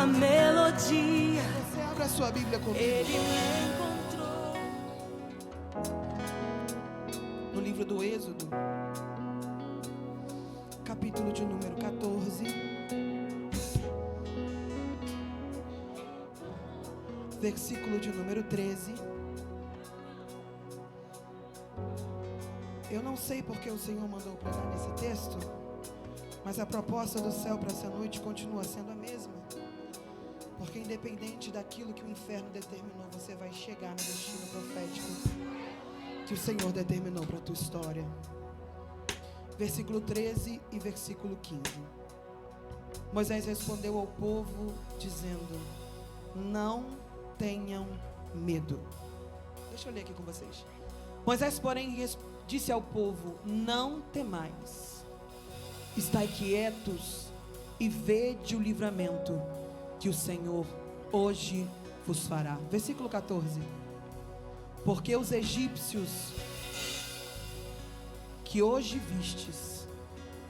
uma melodia. Você abre a sua Bíblia comigo. Ele me encontrou. No livro do Êxodo, capítulo de número 14, versículo de número 13. Eu não sei porque o Senhor mandou pregar nesse texto, mas a proposta do céu para essa noite continua sendo a mesma. Porque independente daquilo que o inferno determinou, você vai chegar no destino profético que o Senhor determinou para a tua história. Versículo 13 e versículo 15. Moisés respondeu ao povo dizendo: não tenham medo. Deixa eu ler aqui com vocês. Moisés, porém, disse ao povo: não temais, estai quietos e vede o livramento que o Senhor hoje vos fará. Versículo 14. Porque os egípcios que hoje vistes,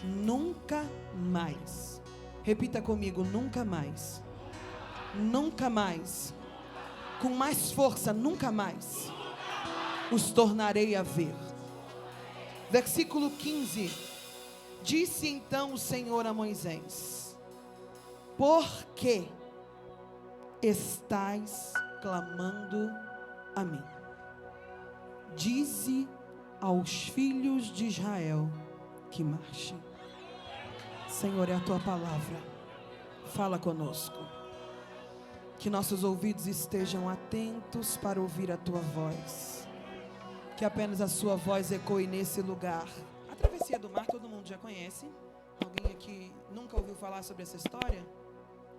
nunca mais, repita comigo, nunca mais, nunca mais, com mais força, nunca mais, os tornarei a ver. Versículo 15. Disse então o Senhor a Moisés: por que estais clamando a mim? Dize aos filhos de Israel que marchem. Senhor, é a tua palavra. Fala conosco. Que nossos ouvidos estejam atentos para ouvir a tua voz. Que apenas a sua voz ecoe nesse lugar. A travessia do mar todo mundo já conhece. Alguém aqui nunca ouviu falar sobre essa história?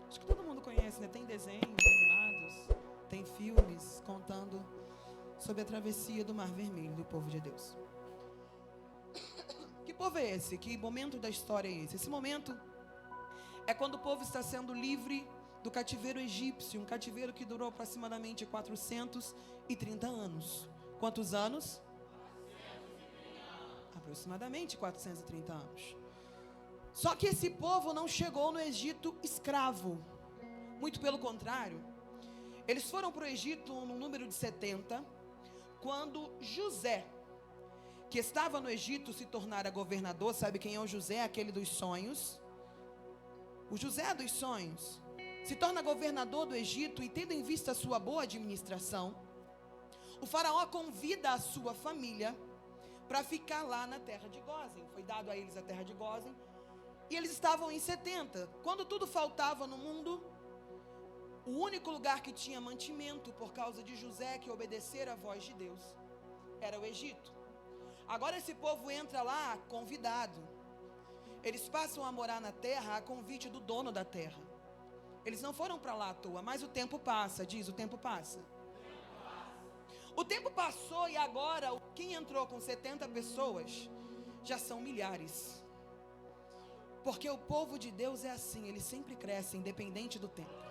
Acho que todo mundo conhece, né? Tem desenhos animados, tem filmes contando sobre a travessia do Mar Vermelho do povo de Deus. Que povo é esse? Que momento da história é esse? Esse momento é quando o povo está sendo livre do cativeiro egípcio, um cativeiro que durou aproximadamente 430 anos. Quantos anos? Aproximadamente 430 anos. Só que esse povo não chegou no Egito escravo. Muito pelo contrário. Eles foram para o Egito no número de 70, quando José, que estava no Egito, se tornara governador. Sabe quem é o José? Aquele dos sonhos. O José dos sonhos se torna governador do Egito, e tendo em vista a sua boa administração, o faraó convida a sua família para ficar lá na terra de Gósen. Foi dado a eles a terra de Gósen, e eles estavam em 70. Quando tudo faltava no mundo, o único lugar que tinha mantimento por causa de José, que obedecer à voz de Deus, era o Egito. Agora esse povo entra lá convidado. Eles passam a morar na terra a convite do dono da terra. Eles não foram para lá à toa, mas o tempo passa, diz, o tempo passa. O tempo passou e agora quem entrou com 70 pessoas já são milhares. Porque o povo de Deus é assim, ele sempre cresce, independente do tempo.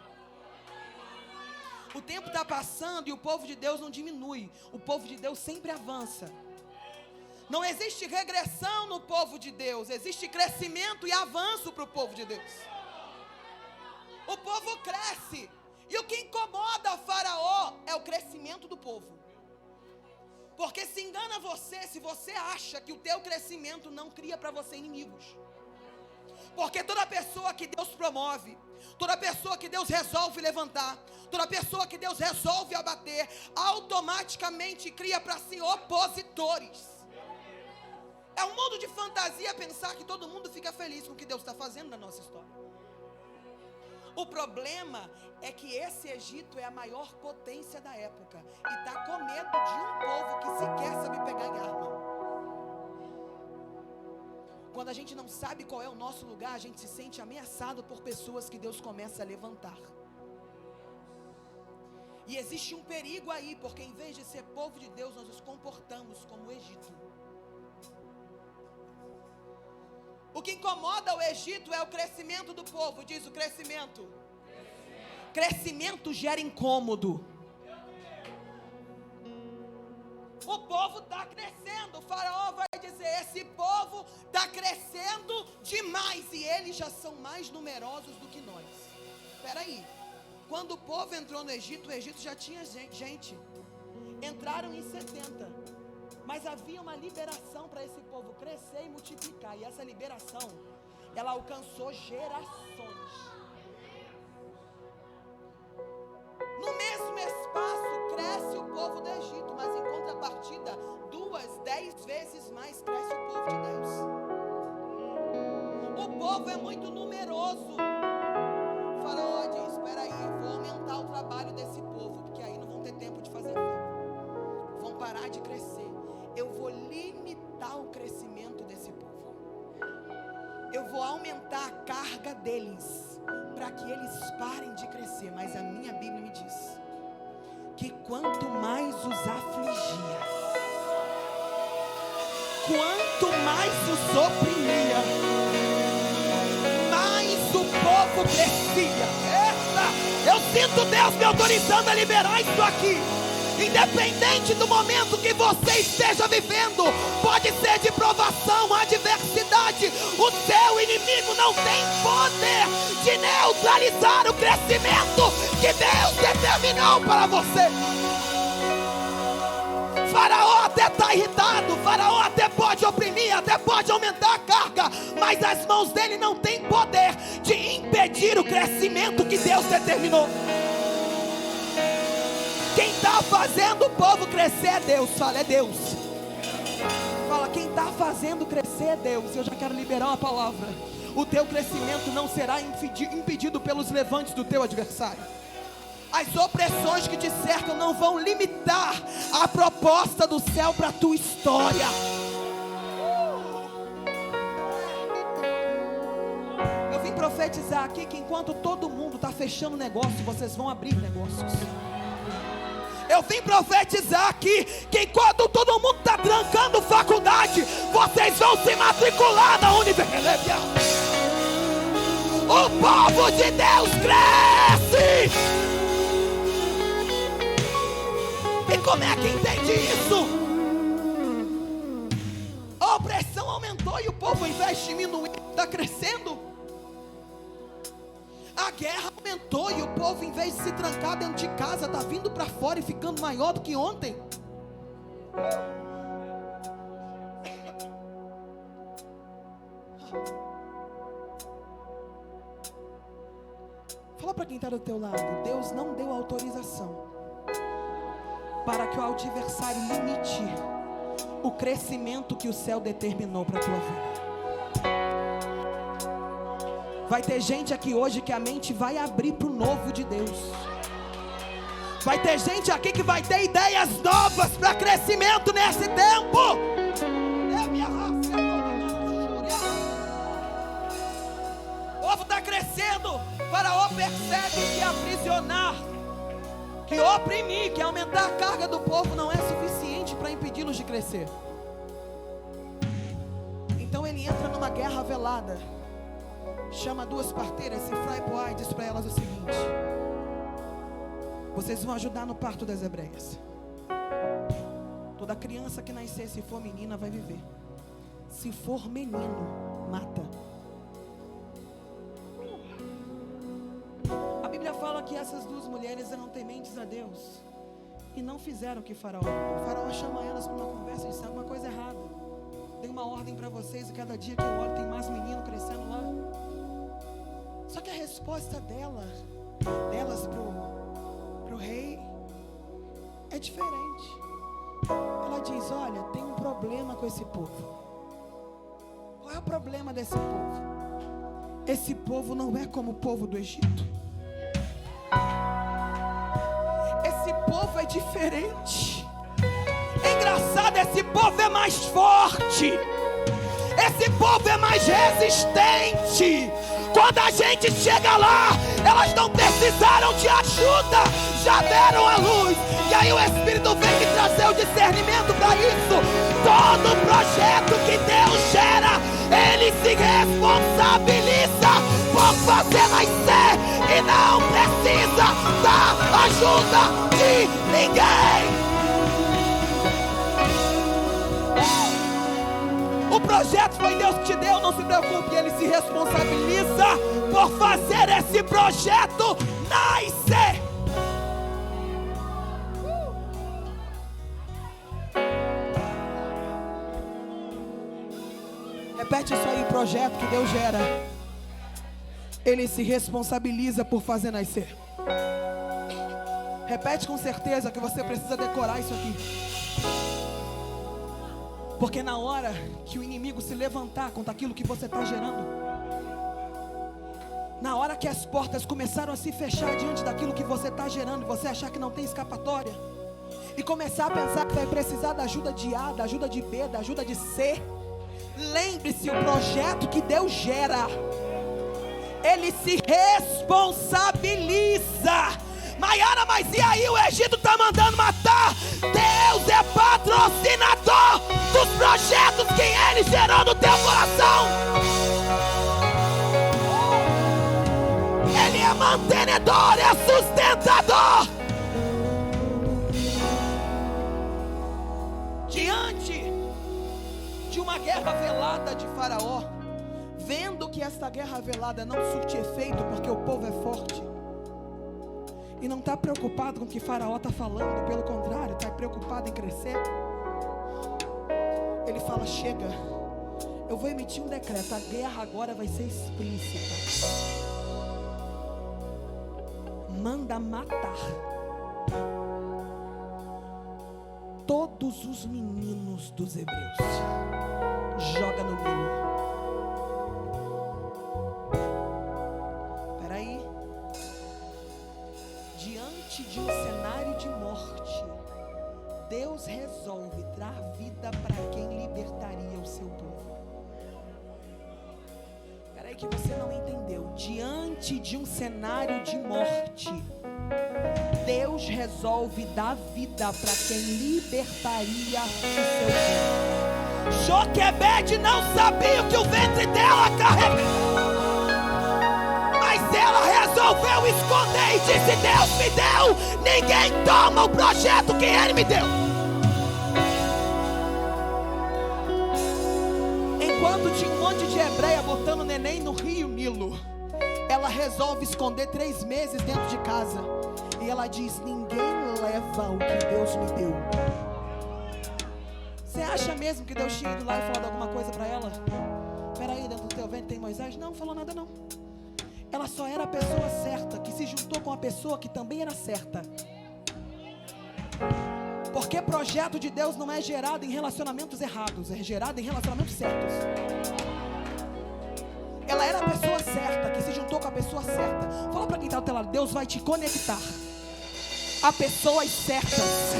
O tempo está passando e o povo de Deus não diminui. O povo de Deus sempre avança. Não existe regressão no povo de Deus. Existe crescimento e avanço para o povo de Deus. O povo cresce. E o que incomoda o faraó é o crescimento do povo. Porque se engana você se você acha que o teu crescimento não cria para você inimigos. Porque toda pessoa que Deus promove, toda pessoa que Deus resolve levantar, toda pessoa que Deus resolve abater, automaticamente cria para si opositores. É um mundo de fantasia pensar que todo mundo fica feliz com o que Deus está fazendo na nossa história. O problema é que esse Egito é a maior potência da época e está com medo de um povo que sequer sabe pegar em arma. Quando a gente não sabe qual é o nosso lugar, a gente se sente ameaçado por pessoas que Deus começa a levantar. E existe um perigo aí, porque em vez de ser povo de Deus, nós nos comportamos como o Egito. O que incomoda o Egito é o crescimento do povo, diz o crescimento. Crescimento gera incômodo. O povo está crescendo, o faraó vai dizer, esse povo está crescendo demais, e eles já são mais numerosos do que nós. espera aí. Quando o povo entrou no Egito, o Egito já tinha gente. Entraram em 70. Mas havia uma liberação para esse povo crescer e multiplicar. E essa liberação, ela alcançou gerações. No mesmo espaço cresce o povo do Egito, mas em contrapartida, 10 vezes mais cresce o povo de Deus. O povo é muito numeroso. O faraó diz: espera aí, vou aumentar o trabalho desse povo, porque aí não vão ter tempo de fazer fé. Vão parar de crescer. Eu vou limitar o crescimento desse povo. Eu vou aumentar a carga deles, para que eles parem de crescer. Mas a minha Bíblia me diz que quanto mais os afligia, quanto mais os oprimia, mais o povo crescia. Eita, eu sinto Deus me autorizando a liberar isso aqui. Independente do momento que você esteja vivendo, pode ser de provação, adversidade, o seu inimigo não tem poder de neutralizar o crescimento que Deus determinou para você. Faraó até está irritado, Faraó até pode oprimir, até pode aumentar a carga, mas as mãos dele não têm poder de impedir o crescimento que Deus determinou. Quem está fazendo o povo crescer é Deus. Fala, é Deus. Fala, quem está fazendo crescer é Deus. Eu já quero liberar uma palavra. O teu crescimento não será impedido pelos levantes do teu adversário. As opressões que te cercam não vão limitar a proposta do céu para a tua história. Eu vim profetizar aqui que enquanto todo mundo está fechando negócio, vocês vão abrir negócios. Eu vim profetizar aqui que enquanto todo mundo está trancando faculdade, vocês vão se matricular na universidade. O povo de Deus cresce. E como é que entende isso? A opressão aumentou e o povo, ao invés de diminuir, está crescendo. A guerra aumentou e o povo, em vez de se trancar dentro de casa, está vindo para fora e ficando maior do que ontem. Fala para quem está do teu lado: Deus não deu autorização para que o adversário limite o crescimento que o céu determinou para a tua vida. Vai ter gente aqui hoje que a mente vai abrir para o novo de Deus. Vai ter gente aqui que vai ter ideias novas para crescimento nesse tempo. O povo está crescendo. Faraó percebe que aprisionar, que oprimir, que aumentar a carga do povo não é suficiente para impedi-los de crescer. Então ele entra numa guerra velada. Chama duas parteiras, Sifra e Poá, e diz para elas o seguinte: vocês vão ajudar no parto das hebreias. Toda criança que nascer, se for menina, vai viver. Se for menino, mata. A Bíblia fala que essas duas mulheres eram tementes a Deus e não fizeram o que Faraó. O Faraó chama elas para uma conversa e diz: alguma coisa errada. Dei uma ordem para vocês e cada dia que eu olho tem mais menino crescendo lá. Só que a resposta delas pro rei é diferente. Ela diz: olha, tem um problema com esse povo. Qual é o problema desse povo? Esse povo não é como o povo do Egito. Esse povo é diferente. É engraçado, esse povo é mais forte. Esse povo é mais resistente. Quando a gente chega lá, elas não precisaram de ajuda, já deram a luz. E aí o Espírito vem me trazer o discernimento para isso. Todo projeto que Deus gera, Ele se responsabiliza por fazer nascer e não precisa da ajuda de ninguém. O projeto foi Deus que te deu, não se preocupe, Ele se responsabiliza por fazer esse projeto nascer. Repete isso aí, projeto que Deus gera, Ele se responsabiliza por fazer nascer. Repete com certeza, que você precisa decorar isso aqui. Porque na hora que o inimigo se levantar contra aquilo que você está gerando, na hora que as portas começaram a se fechar diante daquilo que você está gerando, você achar que não tem escapatória, e começar a pensar que vai precisar da ajuda de A, da ajuda de B, da ajuda de C, lembre-se, o projeto que Deus gera, Ele se responsabiliza. Maiara, mas e aí, o Egito está mandando matar? Deus é patrocinador dos projetos que Ele gerou no teu coração. Ele é mantenedor, é sustentador. Diante de uma guerra velada de Faraó, vendo que esta guerra velada não surte efeito porque o povo é forte, e não está preocupado com o que Faraó está falando, pelo contrário, está preocupado em crescer, ele fala: chega, eu vou emitir um decreto, a guerra agora vai ser explícita. Manda matar todos os meninos dos hebreus, joga no Nilo. Peraí, diante de um cenário de morte, Deus resolve dar vida para quem libertaria o seu povo. Peraí que você não entendeu. Diante de um cenário de morte, Deus resolve dar vida para quem libertaria o seu povo. Joquebede não sabia o que o ventre dela carregava, mas ela resolveu esconder e disse: Deus me deu, ninguém toma o projeto que Ele me deu. Enquanto tinha um monte de hebreia botando neném no rio Nilo, ela resolve esconder 3 meses dentro de casa. E ela diz: ninguém leva o que Deus me deu. Você acha mesmo que Deus tinha ido lá e falado alguma coisa para ela? Peraí, dentro do teu ventre tem Moisés? Não, falou nada não. Ela só era a pessoa certa, que se juntou com a pessoa que também era certa. Porque projeto de Deus não é gerado em relacionamentos errados, é gerado em relacionamentos certos. Ela era a pessoa certa, que se juntou com a pessoa certa. Fala para quem está ao teu lado: Deus vai te conectar a pessoas certas,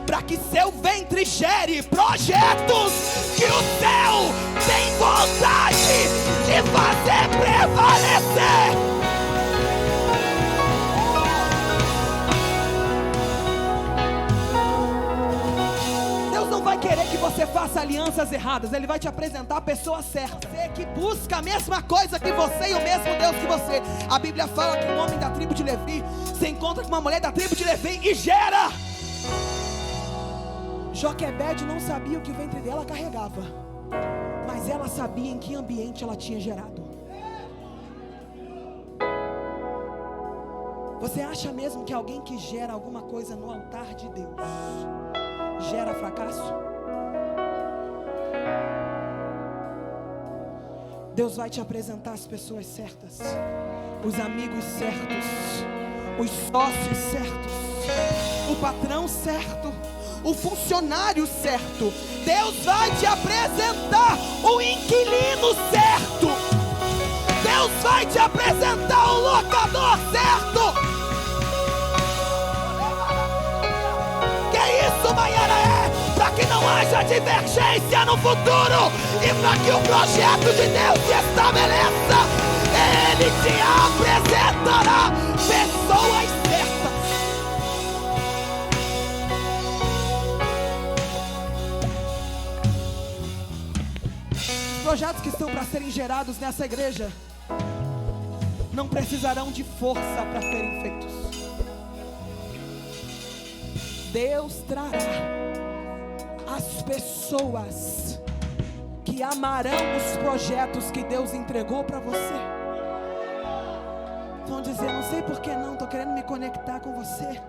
para que seu ventre gere projetos que o céu tem vontade de fazer prevalecer. Deus não vai querer que você faça alianças erradas. Ele vai te apresentar a pessoa certa, você que busca a mesma coisa que você e o mesmo Deus que você. A Bíblia fala que um homem da tribo de Levi se encontra com uma mulher da tribo de Levi e gera. Joquebede não sabia o que o ventre dela carregava, mas ela sabia em que ambiente ela tinha gerado. Você acha mesmo que alguém que gera alguma coisa no altar de Deus gera fracasso? Deus vai te apresentar as pessoas certas, os amigos certos, os sócios certos, o patrão certo, o funcionário certo. Deus vai te apresentar o inquilino certo. Deus vai te apresentar o locador certo. Que isso, Maiara? É para que não haja divergência no futuro e para que o projeto de Deus se estabeleça. Ele te apresentará pessoas certas. Os projetos que estão para serem gerados nessa igreja não precisarão de força para serem feitos. Deus trará as pessoas que que amarão os projetos que Deus entregou para você. Vão dizer, não sei por que não, estou querendo me conectar com você.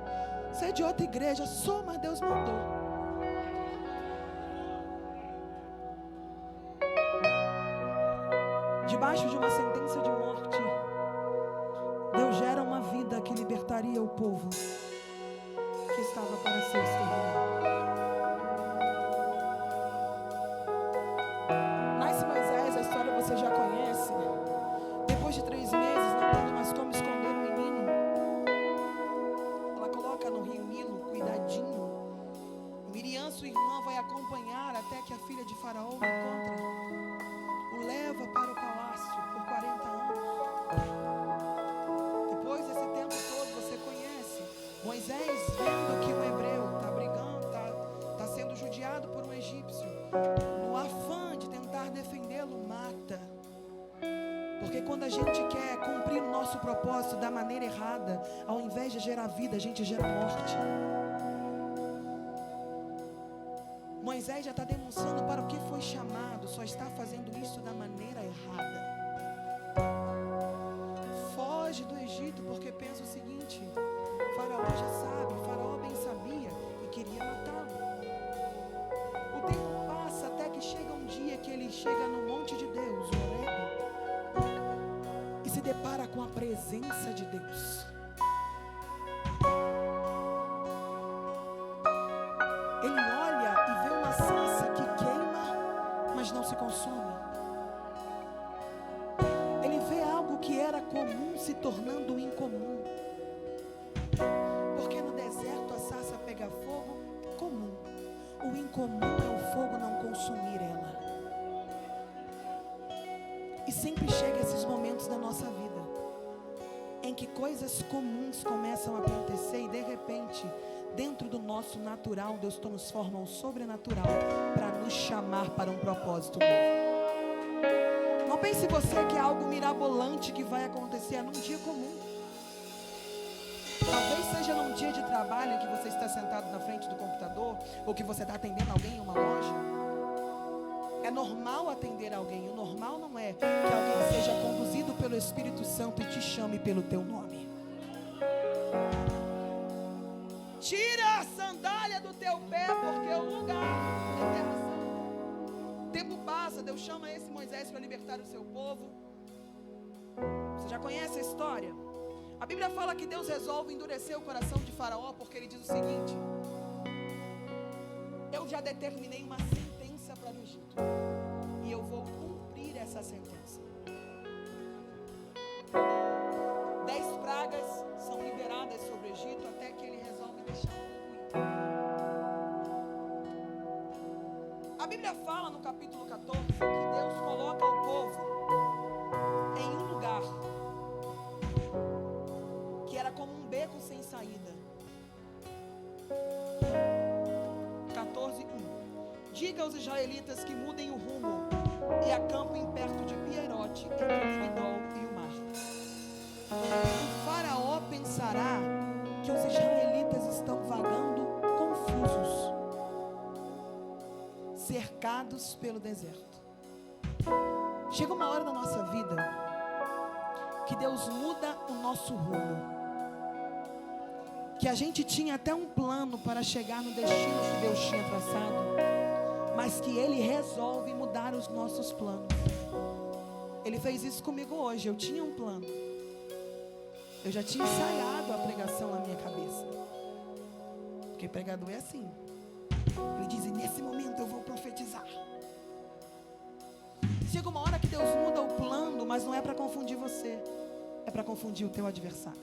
Você é de outra igreja, sou, mas Deus mandou. Debaixo de uma sentença de morte, Deus gera uma vida que libertaria o povo que estava para ser exterminado. Nasce Moisés, a história você já conhece. Depois de 3 meses, não tendo mais como esconder o menino, ela coloca no rio Nilo, cuidadinho. Miriam, sua irmã, vai acompanhar até que a filha de Faraó o encontra. O leva para o palácio por 40 anos. Depois desse tempo todo, você conhece Moisés, vendo que o hebreu está brigando, está sendo judiado por um egípcio, no afã de tentar defendê-lo, mata. Porque quando a gente quer cumprir o nosso propósito da maneira errada, ao invés de gerar vida, a gente gera morte. Moisés já está demonstrando para o que foi chamado, só está fazendo isso da maneira errada. Foge do Egito porque pensa o seguinte: Faraó já sabe, Faraó bem sabia e queria matá-lo. O tempo passa até que chega um dia que ele chega no monte de Deus, o Horebe, e se depara com a presença de Deus. Ele olha e vê uma sarça que queima, mas não se consome. Ele vê algo que era comum se tornando incomum. Porque no deserto a sarça pega fogo, comum. O incomum é o fogo não consumir ela. E sempre chega esses momentos da nossa vida em que coisas comuns começam a acontecer e de repente, dentro do nosso natural, Deus transforma o sobrenatural para nos chamar para um propósito novo. Não pense você que é algo mirabolante que vai acontecer num dia comum. Talvez seja num dia de trabalho em que você está sentado na frente do computador, ou que você está atendendo alguém em uma loja. É normal atender alguém. O normal não é que alguém seja conduzido pelo Espírito Santo e te chame pelo teu nome. Tira a sandália do teu pé, porque o lugar é terra santa. O tempo passa, Deus chama esse Moisés para libertar o seu povo. Você já conhece a história? A Bíblia fala que Deus resolve endurecer o coração de Faraó, porque ele diz o seguinte: eu já determinei uma sentença para o Egito, e eu vou cumprir essa sentença. 10 pragas são liberadas sobre o Egito, até que ele resolve deixar o povo ir. A Bíblia fala no capítulo 14 que Deus coloca o povo em um lugar que era como um beco sem saída. 14:1. Diga aos israelitas que mudem o rumo e acampem perto de Pierote, entre Migdol e o mar. O faraó pensará que os israelitas estão vagando confusos, cercados pelo deserto. Chega uma hora da nossa vida que Deus muda o nosso rumo, que a gente tinha até um plano para chegar no destino que Deus tinha traçado, mas que Ele resolve mudar os nossos planos. Ele fez isso comigo hoje. Eu tinha um plano, eu já tinha ensaiado a pregação na minha cabeça, porque pregador é assim. Ele diz: e nesse momento eu vou profetizar. Chega uma hora que Deus muda o plano, mas não é para confundir você, é para confundir o teu adversário.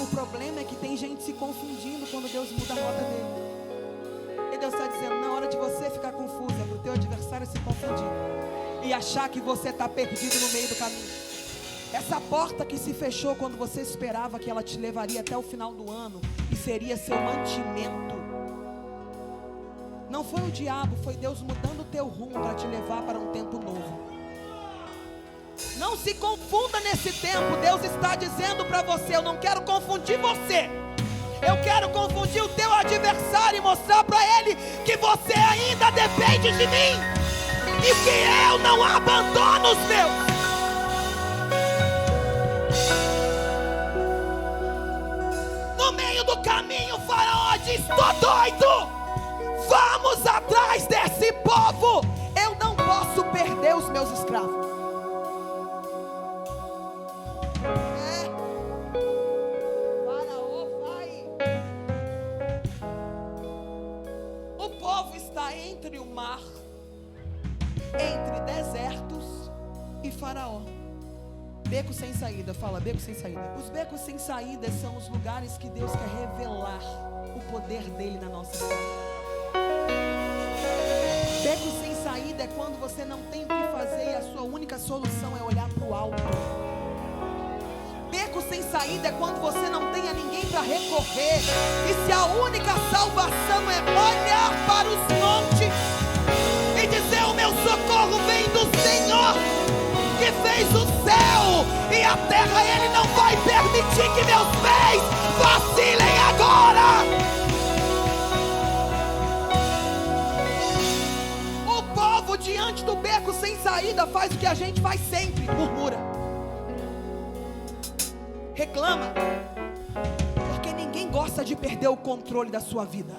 O problema é que tem gente se confundindo quando Deus muda a rota dele. E Deus está dizendo: na hora de você ficar confusa, para o teu adversário se confundir e achar que você está perdido no meio do caminho. Essa porta que se fechou quando você esperava que ela te levaria até o final do ano e seria seu mantimento, não foi o diabo, foi Deus mudando o teu rumo para te levar para um tempo novo. Não se confunda nesse tempo. Deus está dizendo para você: eu não quero confundir você, Eu quero confundir o teu adversário e mostrar para ele que você ainda depende de mim e que eu não abandono os meus. No meio do caminho, o Faraó diz: tô doido, vamos atrás desse povo. Eu não posso perder os meus escravos. Faraó vai. O povo está entre o mar, entre desertos e Faraó. Beco sem saída, fala beco sem saída. Os becos sem saída são os lugares que Deus quer revelar o poder dele na nossa vida. Beco sem saída é quando você não tem o que fazer e a sua única solução é olhar para o alto. Beco sem saída é quando você não tem a ninguém para recorrer, e se a única salvação é olhar para os montes e dizer: o meu socorro vem do Senhor, que fez o céu e a terra. Ele não vai permitir que meus pés vacilem agora. O povo diante do beco sem saída faz o que a gente faz sempre: murmura, reclama, porque ninguém gosta de perder o controle da sua vida.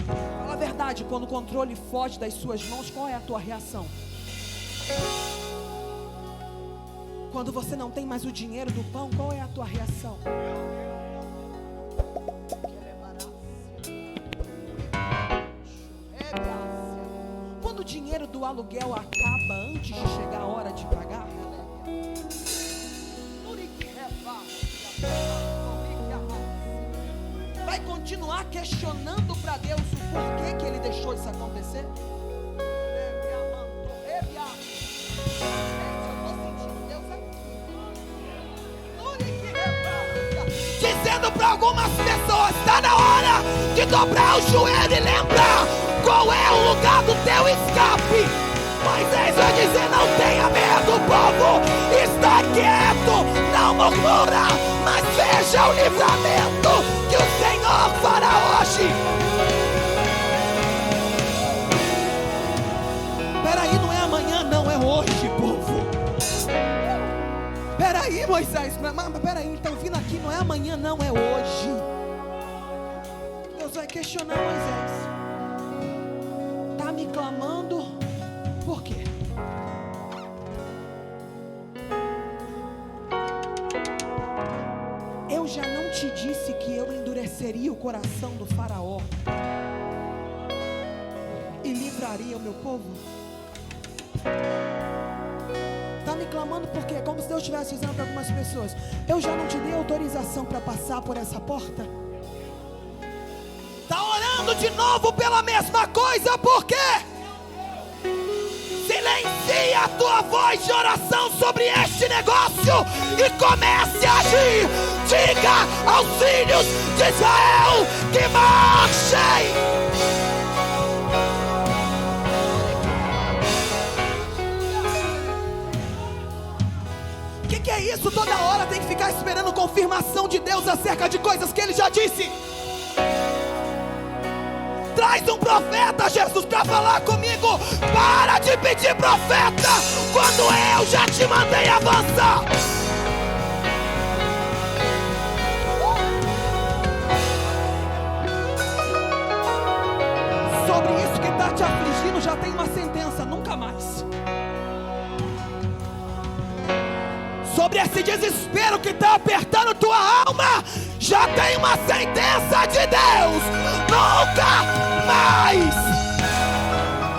Fala a verdade, quando o controle foge das suas mãos, qual é a tua reação? Quando você não tem mais o dinheiro do pão, qual é a tua reação? Quando o dinheiro do aluguel acaba antes de chegar a hora de pagar, vai continuar questionando para Deus o porquê que Ele deixou isso acontecer? Dizendo para algumas pessoas: está na hora de dobrar o joelho e lembrar qual é o lugar do teu escape. Moisés vai dizer: não tenha medo, povo, está quieto, não murmura, mas veja o livramento que o Senhor fará hoje. Peraí, não é amanhã, não, é hoje, povo. Peraí, Moisés, mas peraí, estão vindo aqui, não é amanhã, não, é hoje. Deus vai questionar Moisés: está me clamando por quê? Eu já não te disse que eu endureceria o coração do Faraó e livraria o meu povo? Está me clamando por quê? Como se Deus estivesse dizendo para algumas pessoas: eu já não te dei autorização para passar por essa porta? Está orando de novo pela mesma coisa, por quê? Silencie a tua voz de oração sobre este negócio e comece a agir. Diga aos filhos de Israel que marchem. Que é isso? Toda hora tem que ficar esperando confirmação de Deus acerca de coisas que Ele já disse. Traz um profeta, Jesus, para falar comigo. Para de pedir profeta quando eu já te mandei avançar. Sobre isso que está te afligindo já tem uma sentença: nunca mais. Sobre esse desespero que está apertando tua alma, já tem uma sentença de Deus: nunca mais.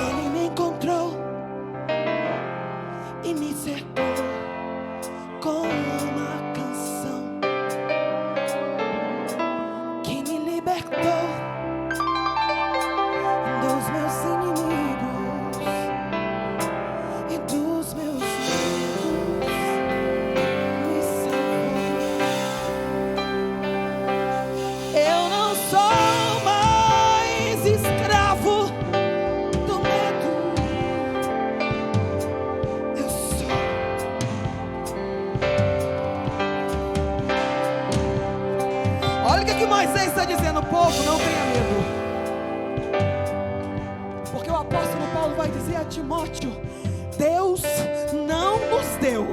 Ele me encontrou e me cercou com uma canção que me libertou dos meus inimigos e dos meus medos. Eu não sou mais escravo que Moisés está dizendo? Povo, não tenha medo. Porque o apóstolo Paulo vai dizer a Timóteo: Deus não nos deu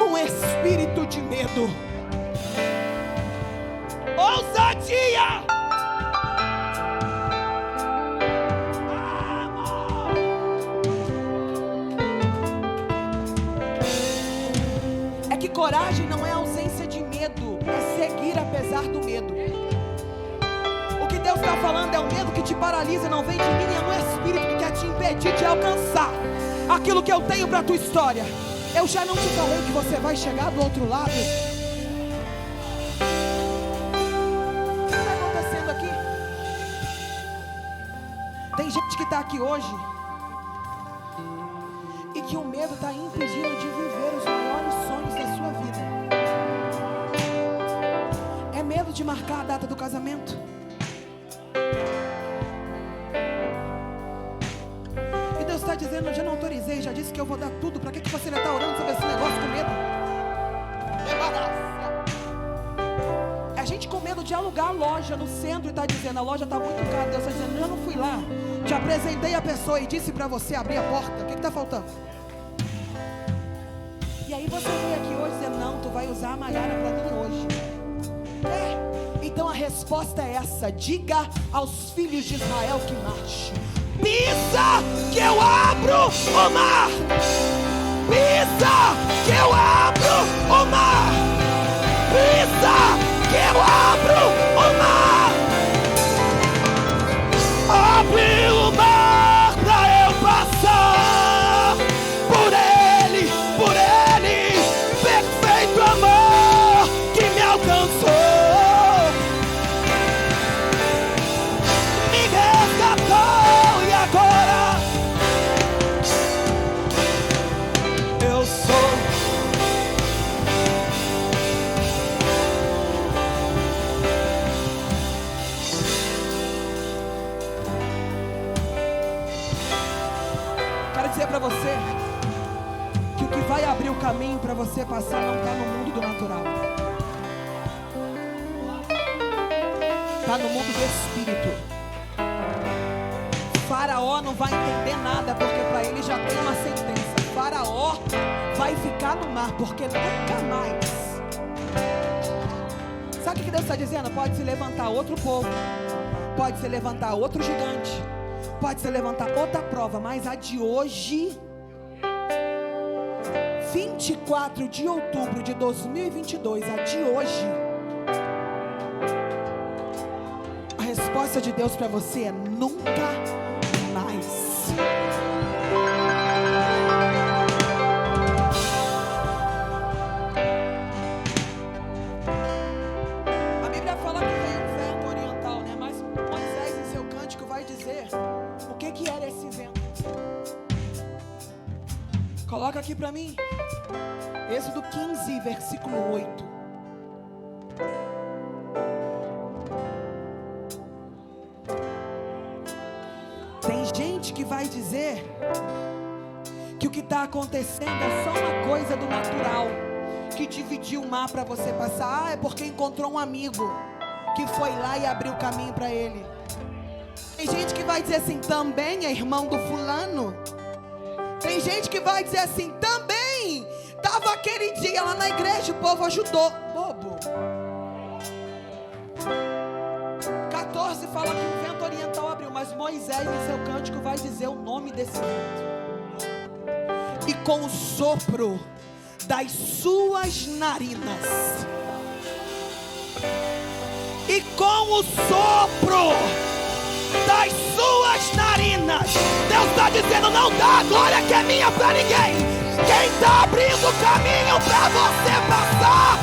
um espírito de medo. Ousadia! É que coragem não é ausência de medo, é seguir apesar do medo. O que Deus está falando é o medo que te paralisa, não vem de mim, é um espírito que quer te impedir de alcançar aquilo que eu tenho para a tua história. Eu já não te falei que você vai chegar do outro lado? O que está acontecendo aqui? Tem gente que está aqui hoje e que o medo está impedindo de viver os maiores sonhos da sua vida. É medo de marcar a data do casamento. E Deus está dizendo: eu já não autorizei, já disse que eu vou dar tudo. Para que você ainda está orando sobre esse negócio com medo? É a gente com medo de alugar a loja no centro e está dizendo: a loja está muito cara. Deus está dizendo: eu não fui lá, te apresentei a pessoa e disse para você abrir a porta. O que está faltando? E aí você veio aqui hoje dizendo: não, tu vai usar a Maiara para mim hoje. Então a resposta é essa: diga aos filhos de Israel que marche. Pisa que eu abro o mar. Pisa que eu abro o mar. Pisa que eu abro o mar. Abre o mar pra eu passar por ele, perfeito amor que me alcançou. Para você que o que vai abrir o caminho para você passar não está no mundo do natural, está no mundo do espírito. Faraó não vai entender nada, porque para ele já tem uma sentença. Faraó vai ficar no mar, porque nunca mais. Sabe o que Deus está dizendo? Pode se levantar outro povo, pode se levantar outro gigante, pode se levantar outra prova, mas a de hoje, 24 de outubro de 2022, a de hoje, a resposta de Deus para você é nunca mais. A Bíblia fala que veio um vento oriental, né? Mas Moisés em seu cântico vai dizer o que era esse vento. Coloca aqui para mim Êxodo 15, versículo 8. Tem gente que vai dizer que o que está acontecendo é só uma coisa do natural, que dividiu o mar para você passar. É porque encontrou um amigo que foi lá e abriu o caminho para ele. Tem gente que vai dizer assim: também é irmão do fulano. Tem gente que vai dizer assim: também estava aquele dia lá na igreja, o povo ajudou. Bobo. 14 fala que o vento oriental abriu, mas Moisés em seu cântico vai dizer o nome desse vento. E com o sopro das suas narinas, e com o sopro das suas narinas, Deus está dizendo: não dá a glória que é minha para ninguém. Quem está abrindo o caminho para você passar